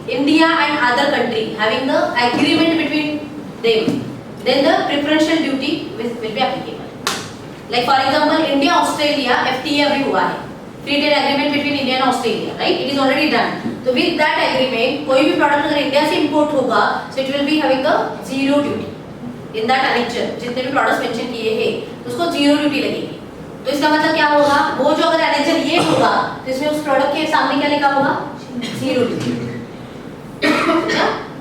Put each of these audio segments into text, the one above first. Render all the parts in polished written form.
India and other country having the agreement between them, then the preferential duty will be applicable. Like for example, India Australia FTA अभी हुआ है, free trade agreement between India and Australia, right? It is already done. So with that agreement, कोई भी product अगर India से import होगा, so it will be having the zero duty. In that annexure, जितने भी products mention किए हैं, उसको zero duty लगेगी. तो इसका मतलब क्या होगा? वो जो अगर annexure ये होगा, तो इसमें उस product के सामने क्या लिखा होगा? Zero duty.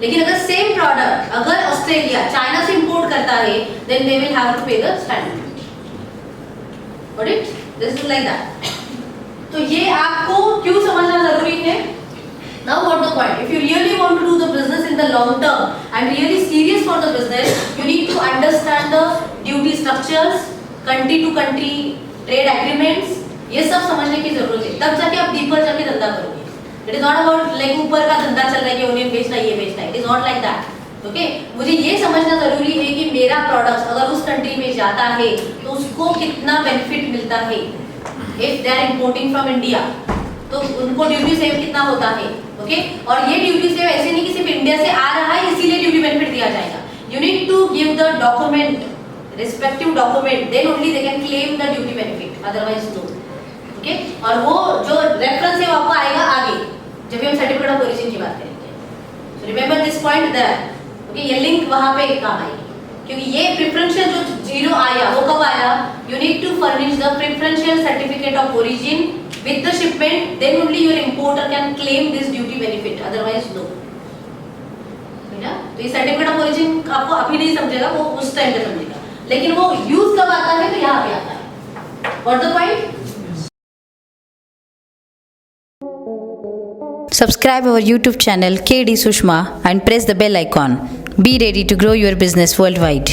लेकिन अगर सेम प्रोडक्ट अगर ऑस्ट्रेलिया चाइना से इंपोर्ट करता है, then they will have to pay the stamp duty. Got it? This is like that. तो ये आपको क्यों समझना जरूरी है? Now what the point? If you really want to do the business in the long term and really serious for the business, you need to understand the duty structures, country to country trade agreements. ये सब समझने की जरूरत है. तब जाके आप deeper जाके धंधा करोगे. It is not about like ऊपर का धंधा चल रहा है कि उन्हें बेचना ये बेचना है. It is not like that. Okay मुझे ये समझना जरूरी है कि मेरा प्रोडक्ट अगर उस कंट्री में जाता है तो उसको कितना बेनिफिट मिलता है. If they are importing from India तो उनको ड्यूटी सेव कितना होता है. ओके और ये ड्यूटी सेव ऐसे नहीं कि सिर्फ इंडिया से आ रहा है इसीलिए ड्यूटी बेनिफिट दिया जाएगा. You need to give the document, respective document, then only they can claim the duty benefit, otherwise no. Okay और वो जो रेफरेंस है वो आपको आएगा आगे जब भी हम सर्टिफिकेट ऑफ ओरिजिन की बात करेंगे. So remember this point there. Okay ये लिंक वहां पे काम आएगी क्योंकि ये प्रेफरेंशियल जो जीरो आया वो कब आया? You need to furnish the preferential certificate of origin with the shipment, then only your importer can claim this duty benefit, otherwise no. तो ये सर्टिफिकेट ऑफ ओरिजिन आपको अभी नहीं समझेगा, वो उस टाइम पे समझेगा, लेकिन वो यूज कब आता है तो यहाँ पे आता है. What the point? Subscribe our YouTube channel KD Sushma and press the bell icon. Be ready to grow your business worldwide.